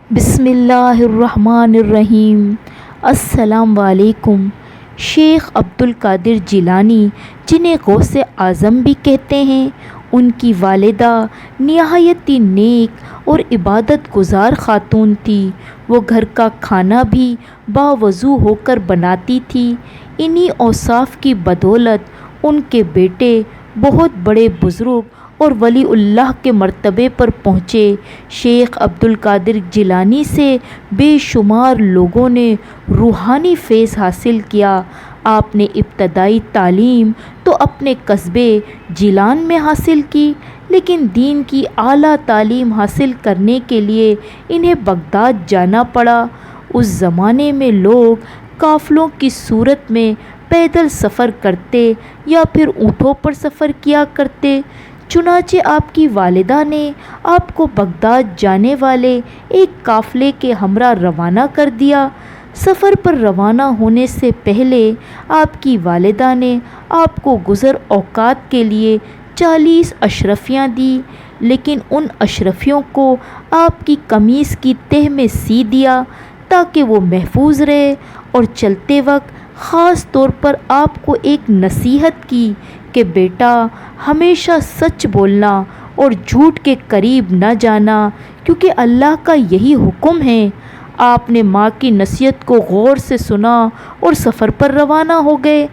بسم اللہ الرحمن الرحیم۔ السلام علیکم۔ شیخ عبد القادر جیلانی، جنہیں غوث اعظم بھی کہتے ہیں، ان کی والدہ نہایت ہی نیک اور عبادت گزار خاتون تھی۔ وہ گھر کا کھانا بھی باوضو ہو کر بناتی تھی۔ انہی اوصاف کی بدولت ان کے بیٹے بہت بڑے بزرگ اور ولی اللہ کے مرتبے پر پہنچے۔ شیخ عبد القادر جیلانی سے بے شمار لوگوں نے روحانی فیض حاصل کیا۔ آپ نے ابتدائی تعلیم تو اپنے قصبے جیلان میں حاصل کی، لیکن دین کی اعلیٰ تعلیم حاصل کرنے کے لیے انہیں بغداد جانا پڑا۔ اس زمانے میں لوگ قافلوں کی صورت میں پیدل سفر کرتے یا پھر اونٹوں پر سفر کیا کرتے۔ چنانچہ آپ کی والدہ نے آپ کو بغداد جانے والے ایک قافلے کے ہمراہ روانہ کر دیا۔ سفر پر روانہ ہونے سے پہلے آپ کی والدہ نے آپ کو گزر اوقات کے لیے 40 اشرفیاں دیں، لیکن ان اشرفیوں کو آپ کی قمیص کی تہہ میں سی دیا تاکہ وہ محفوظ رہے، اور چلتے وقت خاص طور پر آپ کو ایک نصیحت کی کہ بیٹا، ہمیشہ سچ بولنا اور جھوٹ کے قریب نہ جانا، کیونکہ اللہ کا یہی حکم ہے۔ آپ نے ماں کی نصیحت کو غور سے سنا اور سفر پر روانہ ہو گئے۔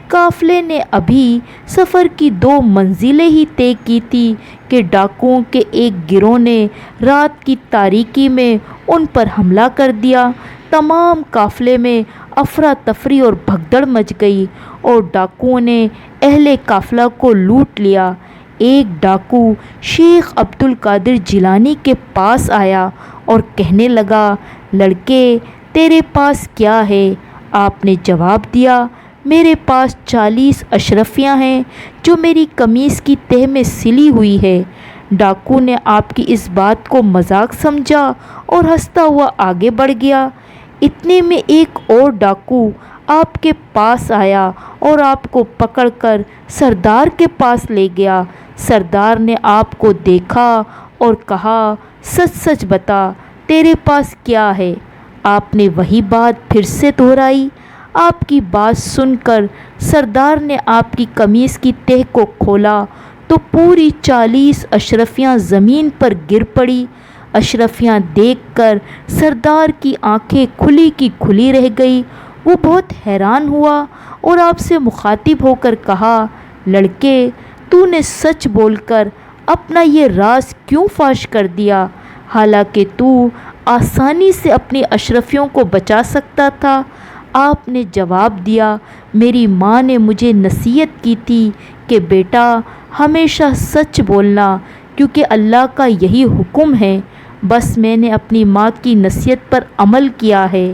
قافلے نے ابھی سفر کی 2 منزلیں ہی طے کی تھی کہ ڈاکوؤں کے ایک گروہ نے رات کی تاریکی میں ان پر حملہ کر دیا۔ تمام قافلے میں افراتفری اور بھگدڑ مچ گئی اور ڈاکوؤں نے اہل قافلہ کو لوٹ لیا۔ ایک ڈاکو شیخ عبد القادر جیلانی کے پاس آیا اور کہنے لگا، لڑکے، تیرے پاس کیا ہے؟ آپ نے جواب دیا، میرے پاس 40 اشرفیاں ہیں جو میری قمیص کی تہہ میں سلی ہوئی ہے۔ ڈاکو نے آپ کی اس بات کو مذاق سمجھا اور ہنستا ہوا آگے بڑھ گیا۔ اتنے میں ایک اور ڈاکو آپ کے پاس آیا اور آپ کو پکڑ کر سردار کے پاس لے گیا۔ سردار نے آپ کو دیکھا اور کہا، سچ سچ بتا، تیرے پاس کیا ہے؟ آپ نے وہی بات پھر سے دہرائی۔ آپ کی بات سن کر سردار نے آپ کی قمیص کی تہہ کو کھولا تو پوری 40 اشرفیاں زمین پر گر پڑی۔ اشرفیاں دیکھ کر سردار کی آنکھیں کھلی کی کھلی رہ گئی۔ وہ بہت حیران ہوا اور آپ سے مخاطب ہو کر کہا، لڑکے، تو نے سچ بول کر اپنا یہ راز کیوں فاش کر دیا، حالانکہ تو آسانی سے اپنی اشرفیوں کو بچا سکتا تھا؟ آپ نے جواب دیا، میری ماں نے مجھے نصیحت کی تھی کہ بیٹا، ہمیشہ سچ بولنا، کیونکہ اللہ کا یہی حکم ہے۔ بس میں نے اپنی ماں کی نصیحت پر عمل کیا ہے۔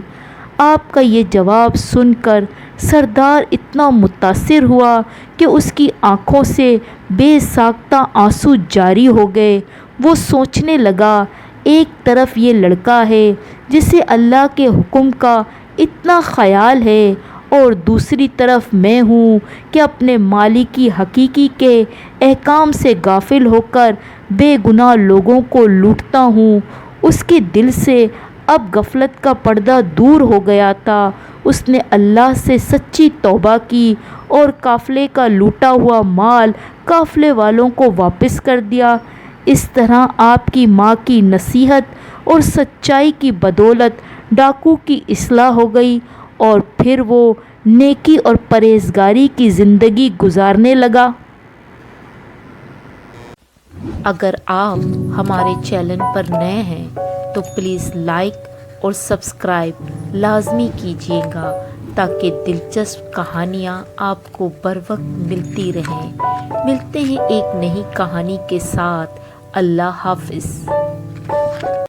آپ کا یہ جواب سن کر سردار اتنا متاثر ہوا کہ اس کی آنکھوں سے بے ساختہ آنسو جاری ہو گئے۔ وہ سوچنے لگا، ایک طرف یہ لڑکا ہے جسے اللہ کے حکم کا اتنا خیال ہے، اور دوسری طرف میں ہوں کہ اپنے مالک حقیقی کے احکام سے غافل ہو کر بے گناہ لوگوں کو لوٹتا ہوں۔ اس کے دل سے اب غفلت کا پردہ دور ہو گیا تھا۔ اس نے اللہ سے سچی توبہ کی اور قافلے کا لوٹا ہوا مال قافلے والوں کو واپس کر دیا۔ اس طرح آپ کی ماں کی نصیحت اور سچائی کی بدولت ڈاکو کی اصلاح ہو گئی، اور پھر وہ نیکی اور پرہیزگاری کی زندگی گزارنے لگا۔ اگر آپ ہمارے چینل پر نئے ہیں تو پلیز لائک اور سبسکرائب لازمی کیجیے گا تاکہ دلچسپ کہانیاں آپ کو بر وقت ملتی رہیں۔ ملتے ہیں ایک نئی کہانی کے ساتھ۔ اللہ حافظ۔